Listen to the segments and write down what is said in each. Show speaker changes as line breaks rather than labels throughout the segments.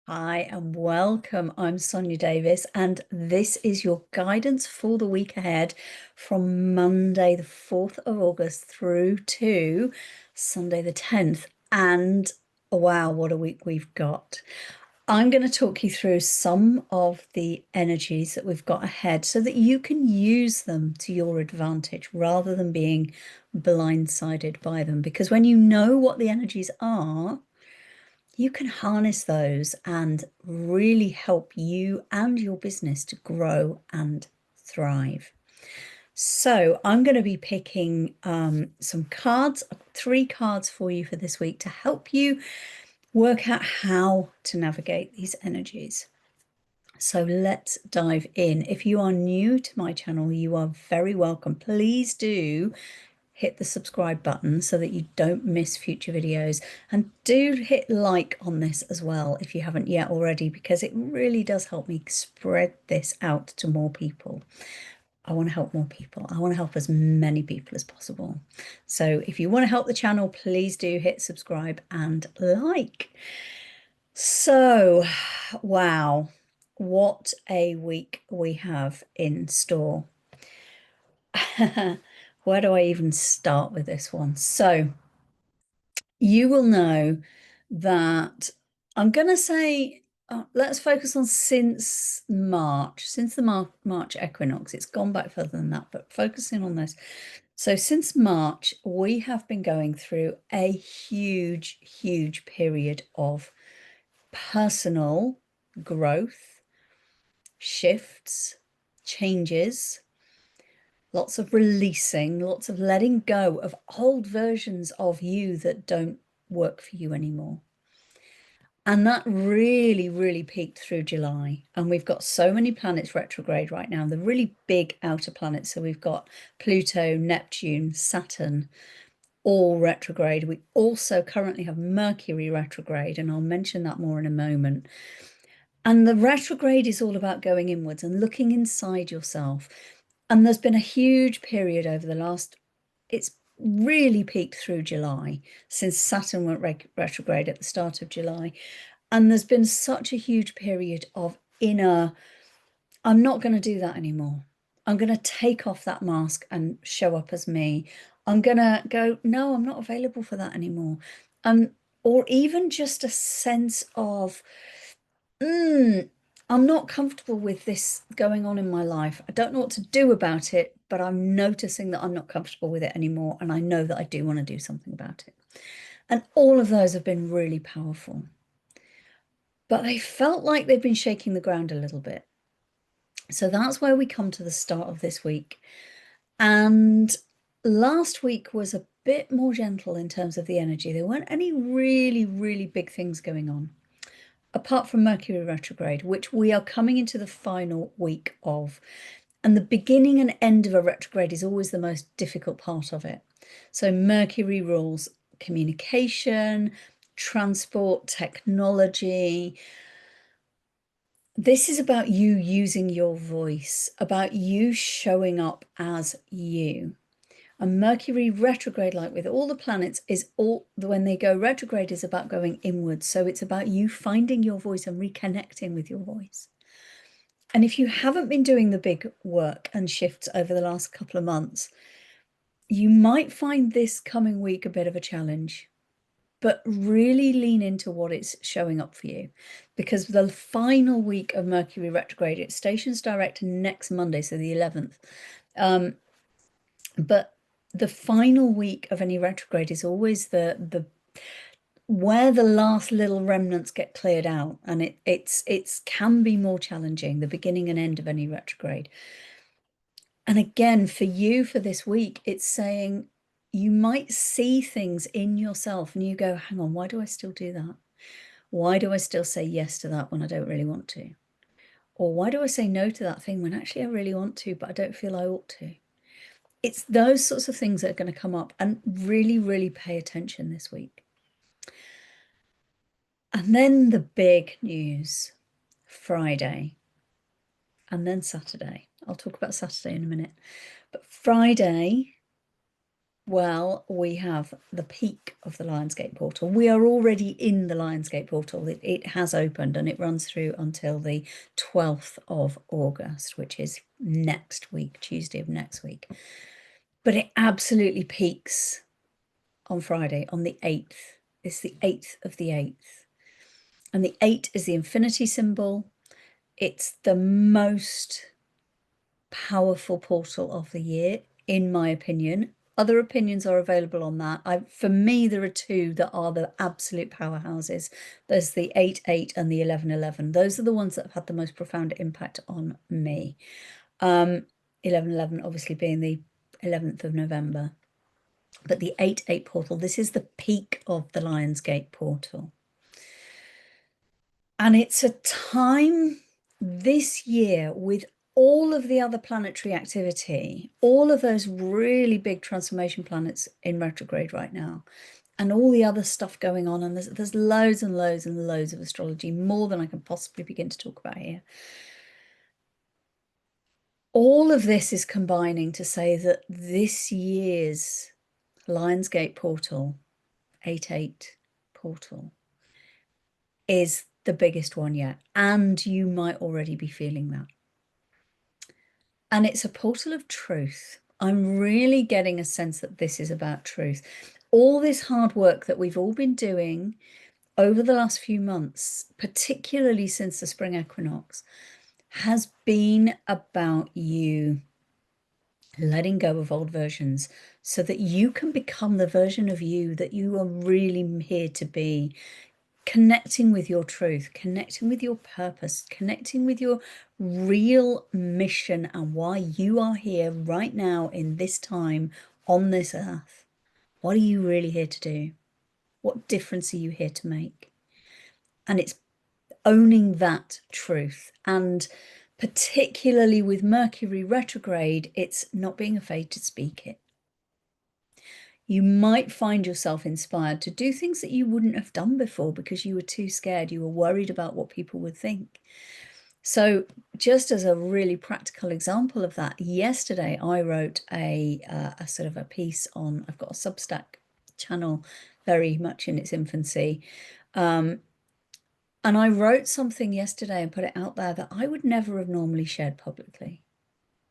Hi and welcome. I'm Sonia Davis, and this is your guidance for the week ahead from Monday, the 4th of August through to Sunday, the 10th. And wow, what a week we've got. I'm going to talk you through some of the energies that we've got ahead so that you can use them to your advantage rather than being blindsided by them. Because when you know what the energies are, you can harness those and really help you and your business to grow and thrive. So I'm going to be picking some cards, 3 cards for you for this week to help you work out how to navigate these energies. So let's dive in. If you are new to my channel, you are very welcome. Please do hit the subscribe button so that you don't miss future videos, and do hit like on this as well if you haven't yet already, because it really does help me spread this out to more people. I want to help more people. I want to help as many people as possible. So if you want to help the channel, please do hit subscribe and like. So, wow, what a week we have in store. Where do I even start with this one? So you will know that I'm going to say, let's focus on since March, since the March equinox. It's gone back further than that, but focusing on this. So since March, we have been going through a huge, huge period of personal growth, shifts, changes, lots of releasing, lots of letting go of old versions of you that don't work for you anymore. And that really, really peaked through July. And we've got so many planets retrograde right now, the really big outer planets. So we've got Pluto, Neptune, Saturn, all retrograde. We also currently have Mercury retrograde, and I'll mention that more in a moment. And the retrograde is all about going inwards and looking inside yourself. And there's been a huge period over the last, it's really peaked through July, since Saturn went retrograde at the start of July. And there's been such a huge period of inner, I'm not going to do that anymore. I'm going to take off that mask and show up as me. I'm going to go, no, I'm not available for that anymore. Or even just a sense of, I'm not comfortable with this going on in my life. I don't know what to do about it, but I'm noticing that I'm not comfortable with it anymore. And I know that I do want to do something about it. And all of those have been really powerful. But they felt like they've been shaking the ground a little bit. So that's where we come to the start of this week. And last week was a bit more gentle in terms of the energy. There weren't any really, really big things going on, apart from Mercury retrograde, which we are coming into the final week of. And the beginning and end of a retrograde is always the most difficult part of it. So Mercury rules communication, transport, technology. This is about you using your voice, about you showing up as you. And Mercury retrograde, like with all the planets, is all, when they go retrograde, is about going inwards. So it's about you finding your voice and reconnecting with your voice. And if you haven't been doing the big work and shifts over the last couple of months, you might find this coming week a bit of a challenge, but really lean into what it's showing up for you, because the final week of Mercury retrograde, it stations direct next Monday, so the 11th. But the final week of any retrograde is always the where the last little remnants get cleared out, and it's can be more challenging, the beginning and end of any retrograde. And again, for you, for this week, it's saying you might see things in yourself and you go, hang on, why do I still do that? Why do I still say yes to that when I don't really want to? Or why do I say no to that thing when actually I really want to, but I don't feel I ought to? It's those sorts of things that are going to come up, and really, really pay attention this week. And then the big news, Friday, and then Saturday. I'll talk about Saturday in a minute. But Friday, Well, we have the peak of the Lionsgate portal. We are already in the Lionsgate portal. It has opened and it runs through until the 12th of August, which is next week, Tuesday of next week. But it absolutely peaks on Friday, on the 8th. It's the 8th of the 8th. And the 8 is the infinity symbol. It's the most powerful portal of the year, in my opinion. Other opinions are available on that. For me, there are two that are the absolute powerhouses. There's the 8-8 and the 11-11. Those are the ones that have had the most profound impact on me. 11-11 obviously being the 11th of November. But the 8-8 portal, this is the peak of the Lionsgate portal. And it's a time this year with all of the other planetary activity, all of those really big transformation planets in retrograde right now, and all the other stuff going on. And there's loads and loads and loads of astrology, more than I can possibly begin to talk about here. All of this is combining to say that this year's Lionsgate portal, 8-8 portal, is the biggest one yet. And you might already be feeling that. And it's a portal of truth. I'm really getting a sense that this is about truth. All this hard work that we've all been doing over the last few months, particularly since the spring equinox, has been about you letting go of old versions so that you can become the version of you that you are really here to be. Connecting with your truth, connecting with your purpose, connecting with your real mission and why you are here right now in this time on this earth. What are you really here to do? What difference are you here to make? And it's owning that truth. And particularly with Mercury retrograde, it's not being afraid to speak it. You might find yourself inspired to do things that you wouldn't have done before because you were too scared. You were worried about what people would think. So just as a really practical example of that, yesterday I wrote a sort of a piece on, I've got a Substack channel very much in its infancy. And I wrote something yesterday and put it out there that I would never have normally shared publicly.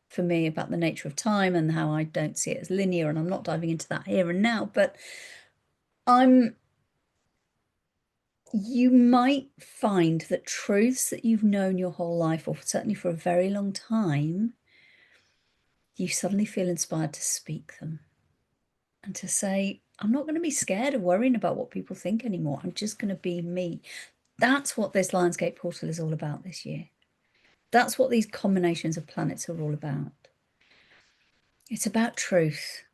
For me, about the nature of time and how I don't see it as linear, and I'm not diving into that here and now, but you might find that truths that you've known your whole life, or certainly for a very long time, you suddenly feel inspired to speak them and to say, I'm not going to be scared of worrying about what people think anymore. I'm just going to be me. That's what this Lionsgate portal is all about this year. That's what these combinations of planets are all about. It's about truth.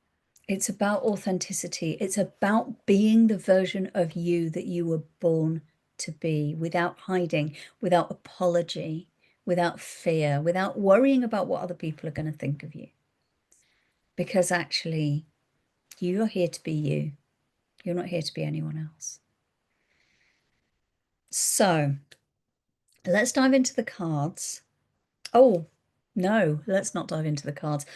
It's about authenticity. It's about being the version of you that you were born to be, without hiding, without apology, without fear, without worrying about what other people are going to think of you. Because actually, you are here to be you. You're not here to be anyone else. So let's dive into the cards. Oh, no, let's not dive into the cards.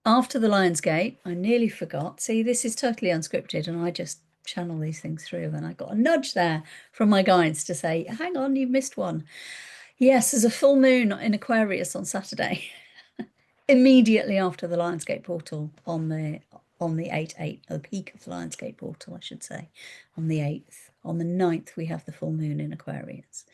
After the Lionsgate, I nearly forgot. See, this is totally unscripted and I just channel these things through, and I got a nudge there from my guides to say, hang on, you've missed one. Yes, there's a full moon in Aquarius on Saturday, immediately after the Lionsgate portal on the 8-8, the peak of the Lionsgate portal, I should say, on the 8th. On the 9th, we have the full moon in Aquarius.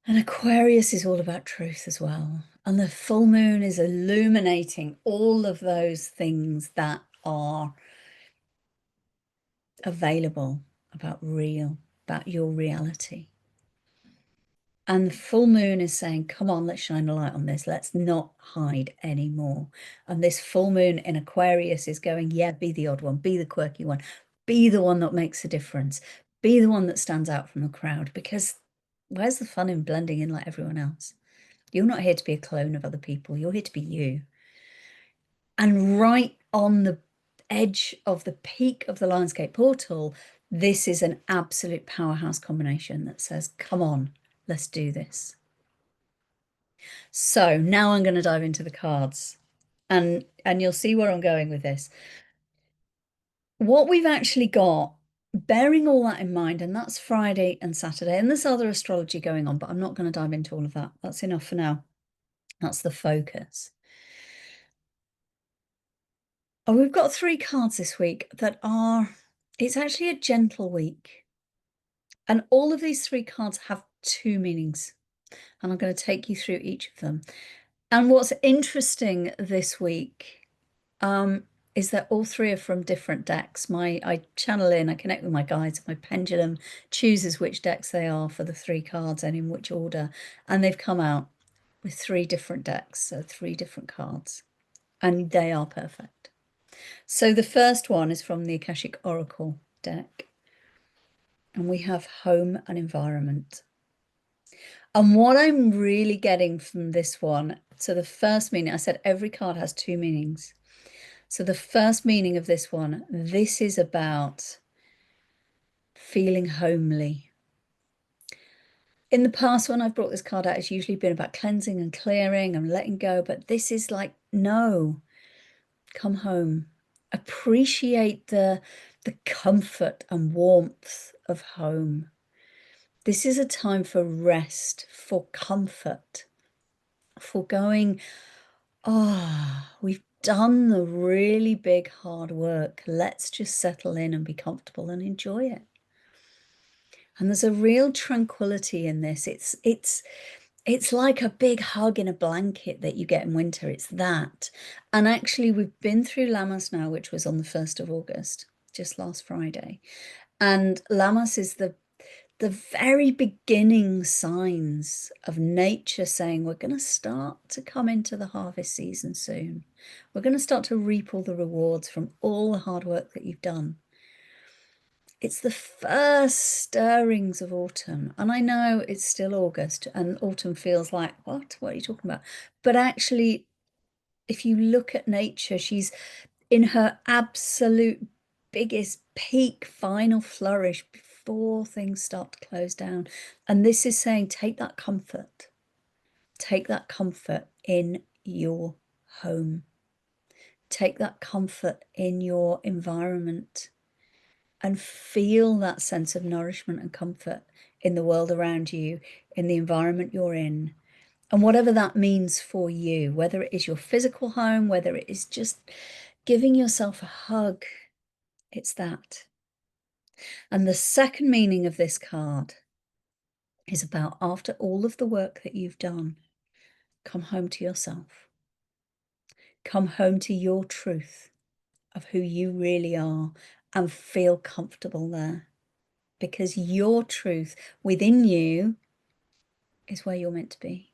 And Aquarius is all about truth as well. And the full moon is illuminating all of those things that are available about your reality. And the full moon is saying, come on, let's shine a light on this. Let's not hide anymore. And this full moon in Aquarius is going, yeah, be the odd one, be the quirky one, be the one that makes a difference, be the one that stands out from the crowd, because where's the fun in blending in like everyone else? You're not here to be a clone of other people. You're here to be you. And right on the edge of the peak of the Lionsgate portal, this is an absolute powerhouse combination that says, come on, let's do this. So now I'm going to dive into the cards, and you'll see where I'm going with this. what we've actually got, bearing all that in mind, and that's Friday and Saturday, and there's other astrology going on, but I'm not going to dive into all of that. That's enough for now. That's the focus. Oh, we've got 3 cards this week that are, it's actually a gentle week. And all of these 3 cards have 2 meanings. And I'm going to take you through each of them. And what's interesting this week is that all 3 are from different decks. I channel in, I connect with my guides, my pendulum chooses which decks they are for the 3 cards and in which order. And they've come out with 3 different decks, so 3 different cards. And they are perfect. So the first one is from the Akashic Oracle deck. And we have home and environment. And what I'm really getting from this one, so the first meaning, I said every card has 2 meanings. So the first meaning of this one, this is about feeling homely. In the past, when I've brought this card out, it's usually been about cleansing and clearing and letting go. But this is like, no, come home. Appreciate the comfort and warmth of home. This is a time for rest, for comfort, for going, we've done the really big hard work. Let's just settle in and be comfortable and enjoy it. And there's a real tranquility in this. It's like a big hug in a blanket that you get in winter. It's that. And actually, we've been through Lammas now, which was on the 1st of August, just last Friday. And Lammas is the very beginning signs of nature saying, we're going to start to come into the harvest season soon. We're going to start to reap all the rewards from all the hard work that you've done. It's the first stirrings of autumn. And I know it's still August and autumn feels like, what are you talking about? But actually, if you look at nature, she's in her absolute biggest peak final flourish before things start to close down. And this is saying, take that comfort in your home, take that comfort in your environment, and feel that sense of nourishment and comfort in the world around you, in the environment you're in. And whatever that means for you, whether it is your physical home, whether it is just giving yourself a hug, it's that. And the second meaning of this card is about, after all of the work that you've done, come home to yourself. Come home to your truth of who you really are and feel comfortable there. Because your truth within you is where you're meant to be.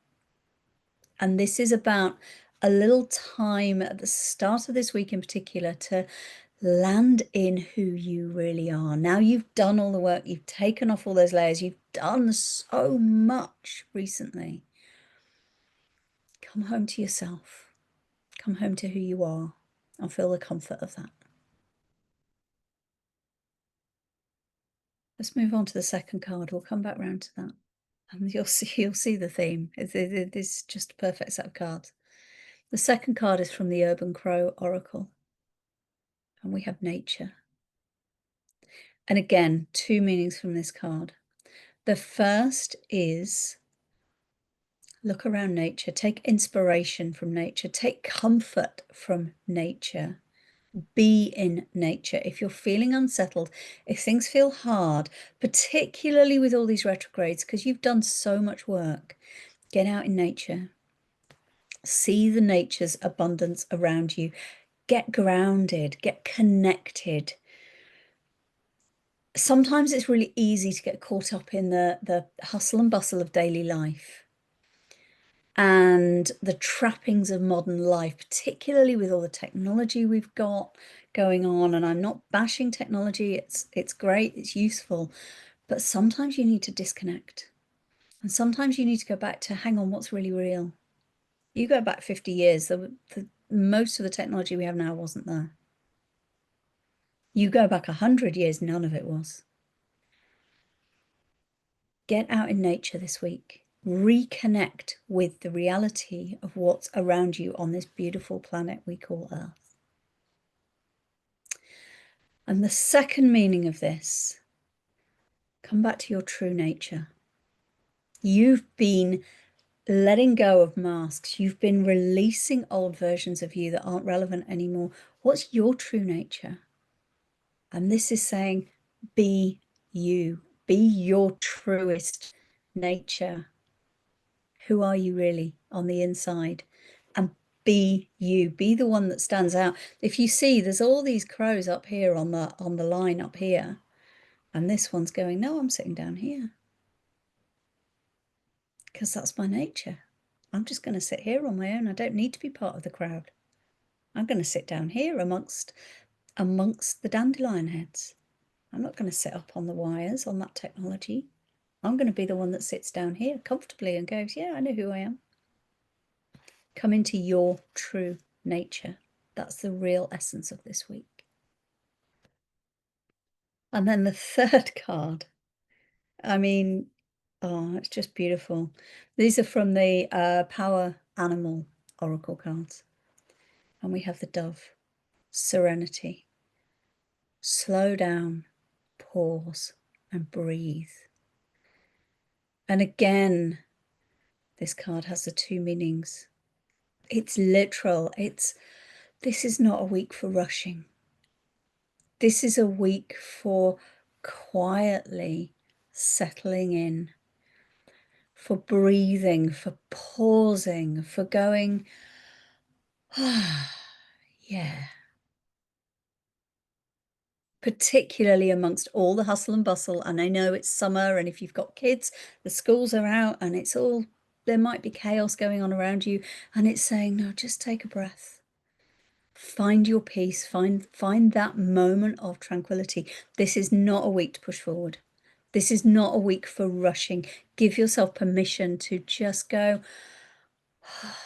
And this is about a little time at the start of this week in particular to land in who you really are. Now you've done all the work, you've taken off all those layers, you've done so much recently. Come home to yourself. Come home to who you are and feel the comfort of that. Let's move on to the second card. We'll come back round to that. And you'll see the theme. It's just a perfect set of cards. The second card is from the Urban Crow Oracle. And we have nature. And again, 2 meanings from this card. The first is, look around nature, take inspiration from nature, take comfort from nature, be in nature. If you're feeling unsettled, if things feel hard, particularly with all these retrogrades, because you've done so much work, get out in nature. See the nature's abundance around you. Get grounded, get connected. Sometimes it's really easy to get caught up in the hustle and bustle of daily life and the trappings of modern life, particularly with all the technology we've got going on. And I'm not bashing technology, it's great, it's useful, but sometimes you need to disconnect. And sometimes you need to go back to, hang on, what's really real? You go back 50 years, most of the technology we have now wasn't there. You go back 100 years, none of it was. Get out in nature this week. Reconnect with the reality of what's around you on this beautiful planet we call Earth. And the second meaning of this, come back to your true nature. You've been letting go of masks. You've been releasing old versions of you that aren't relevant anymore. What's your true nature? And this is saying, be you, be your truest nature. Who are you really on the inside? And be you, be the one that stands out. If you see, there's all these crows up here on the line up here, and this one's going, no, I'm sitting down here because that's my nature. I'm just going to sit here on my own. I don't need to be part of the crowd. I'm going to sit down here amongst the dandelion heads. I'm not going to sit up on the wires on that technology. I'm going to be the one that sits down here comfortably and goes, yeah, I know who I am. Come into your true nature. That's the real essence of this week. And then the third card, I mean, oh, it's just beautiful. These are from the Power Animal Oracle cards. And we have the dove, serenity. Slow down, pause, and breathe. And again, this card has the two meanings. It's literal. This is not a week for rushing. This is a week for quietly settling in, for breathing, for pausing, for going, ah, yeah. Particularly amongst all the hustle and bustle. And I know it's summer, and if you've got kids, the schools are out, and it's all, there might be chaos going on around you. And it's saying, no, just take a breath. Find your peace, find that moment of tranquility. This is not a week to push forward. This is not a week for rushing. Give yourself permission to just go, oh,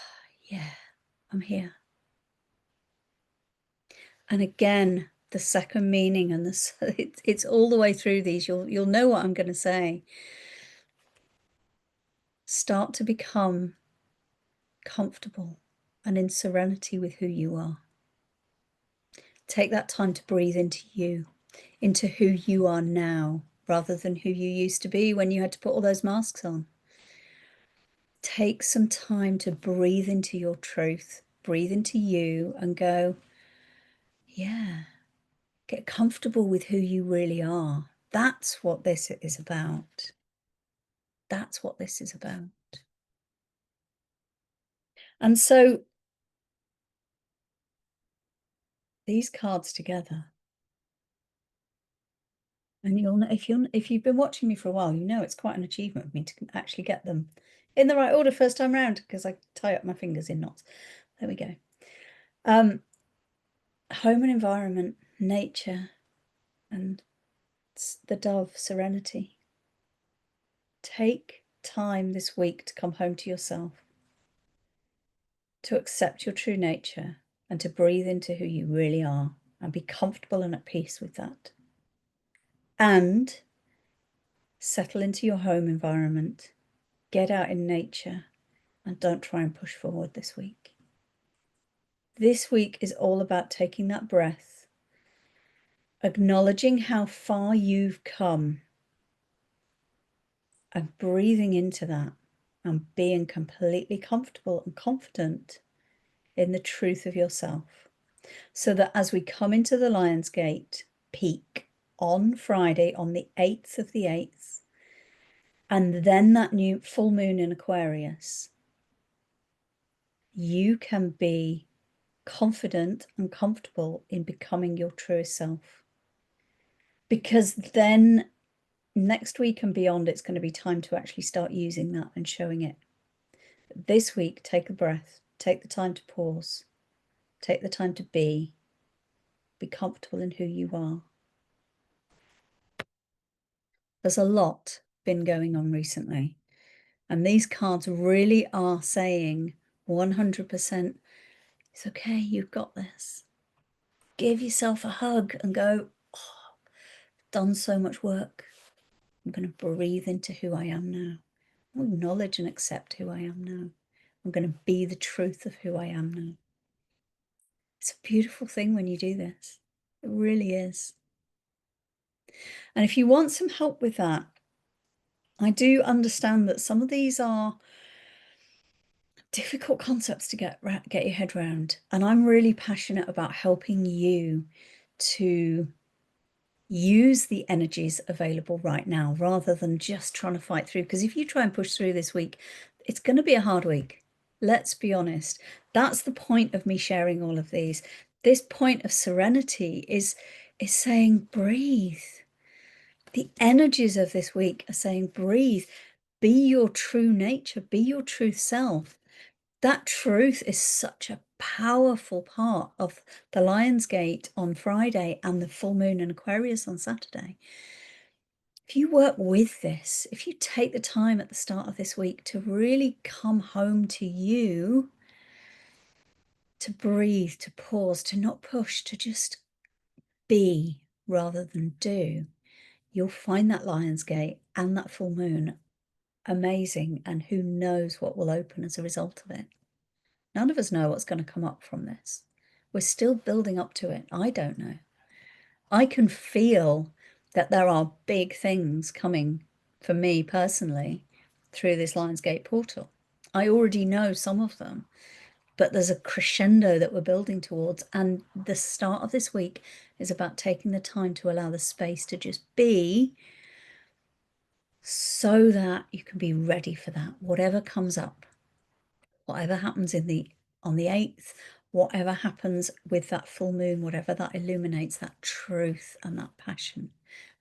yeah, I'm here. And again, the second meaning, and this, it's all the way through these. You'll know what I'm going to say. Start to become comfortable and in serenity with who you are. Take that time to breathe into you, into who you are now, rather than who you used to be when you had to put all those masks on. Take some time to breathe into your truth, breathe into you, and go, yeah, get comfortable with who you really are. That's what this is about. That's what this is about. And so these cards together, and you'll know, if you've been watching me for a while, you know it's quite an achievement for me to actually get them in the right order first time round, because I tie up my fingers in knots. There we go. Home and environment, nature, and the dove, serenity. Take time this week to come home to yourself, to accept your true nature, and to breathe into who you really are, and be comfortable and at peace with that. And settle into your home environment, get out in nature, and don't try and push forward this week. This week is all about taking that breath, acknowledging how far you've come, and breathing into that, and being completely comfortable and confident in the truth of yourself. So that as we come into the Lionsgate peak on Friday, on the 8th of the 8th, and then that new full moon in Aquarius, you can be confident and comfortable in becoming your truest self. Because then next week and beyond, it's going to be time to actually start using that and showing it. This week, take a breath, take the time to pause, take the time to be comfortable in who you are. There's a lot been going on recently, and these cards really are saying 100%, it's okay, you've got this. Give yourself a hug and go, oh, I've done so much work. I'm going to breathe into who I am now. I'll acknowledge and accept who I am now. I'm going to be the truth of who I am now. It's a beautiful thing when you do this. It really is. And if you want some help with that, I do understand that some of these are difficult concepts to get your head around. And I'm really passionate about helping you to use the energies available right now rather than just trying to fight through. Because if you try and push through this week, it's going to be a hard week. Let's be honest. That's the point of me sharing all of these. This point of serenity is saying breathe. The energies of this week are saying breathe. Be your true nature. Be your true self. That truth is such a powerful part of the Lionsgate on Friday and the full moon in Aquarius on Saturday. If you work with this, if you take the time at the start of this week to really come home to you, to breathe, to pause, to not push, to just be rather than do, you'll find that Lionsgate and that full moon amazing, and who knows what will open as a result of it. None of us know what's going to come up from this. We're still building up to it. I don't know. I can feel that there are big things coming for me personally through this Lionsgate portal. I already know some of them, but there's a crescendo that we're building towards. And the start of this week is about taking the time to allow the space to just be, so that you can be ready for that, whatever comes up. Whatever happens on the 8th, whatever happens with that full moon, whatever that illuminates, that truth and that passion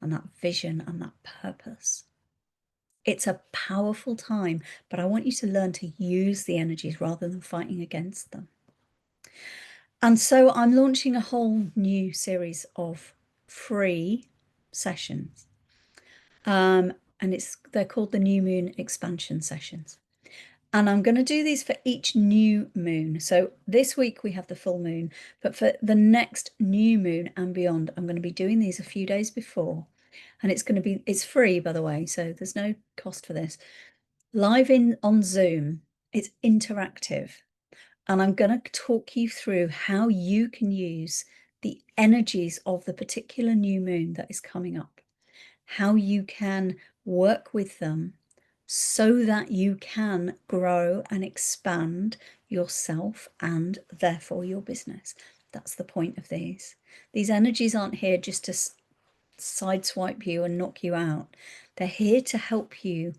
and that vision and that purpose. It's a powerful time, but I want you to learn to use the energies rather than fighting against them. And so I'm launching a whole new series of free sessions. And they're called the New Moon Expansion Sessions. And I'm going to do these for each new moon. So this week we have the full moon, but for the next new moon and beyond, I'm going to be doing these a few days before. And it's free, by the way, so there's no cost for this. Live on Zoom, it's interactive. And I'm going to talk you through how you can use the energies of the particular new moon that is coming up, how you can work with them so that you can grow and expand yourself and therefore your business. That's the point of these. These energies aren't here just to sideswipe you and knock you out. They're here to help you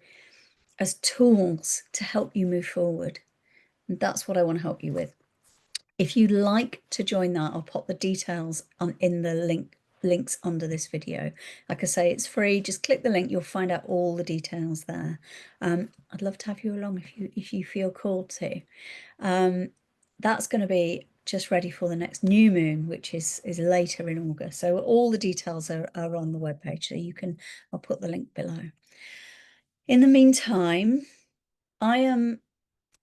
as tools to help you move forward. And that's what I want to help you with. If you'd like to join that, I'll pop the details in the links under this video. Like I say, it's free. Just click the link. You'll find out all the details there. I'd love to have you along if you feel called to. That's going to be just ready for the next new moon, which is later in August. So all the details are on the webpage. So I'll put the link below. In the meantime, I am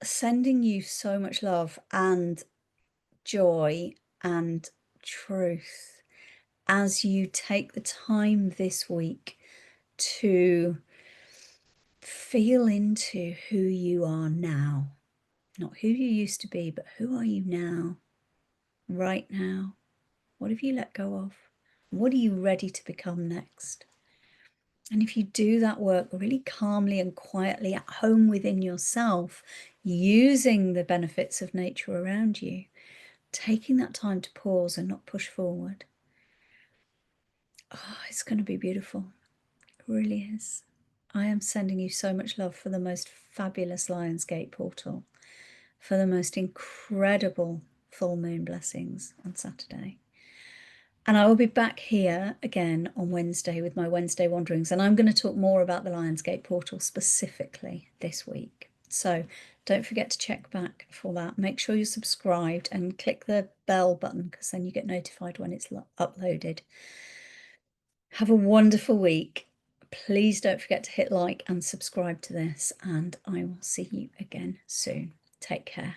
sending you so much love and joy and truth as you take the time this week to feel into who you are now. Not who you used to be, but who are you now, right now? What have you let go of? What are you ready to become next? And if you do that work really calmly and quietly at home within yourself, using the benefits of nature around you, taking that time to pause and not push forward, it's going to be beautiful. It really is. I am sending you so much love for the most fabulous Lionsgate portal, for the most incredible full moon blessings on Saturday. And I will be back here again on Wednesday with my Wednesday wanderings. And I'm going to talk more about the Lionsgate portal specifically this week. So don't forget to check back for that. Make sure you're subscribed and click the bell button, because then you get notified when it's uploaded. Have a wonderful week. Please don't forget to hit like and subscribe to this, and I will see you again soon. Take care.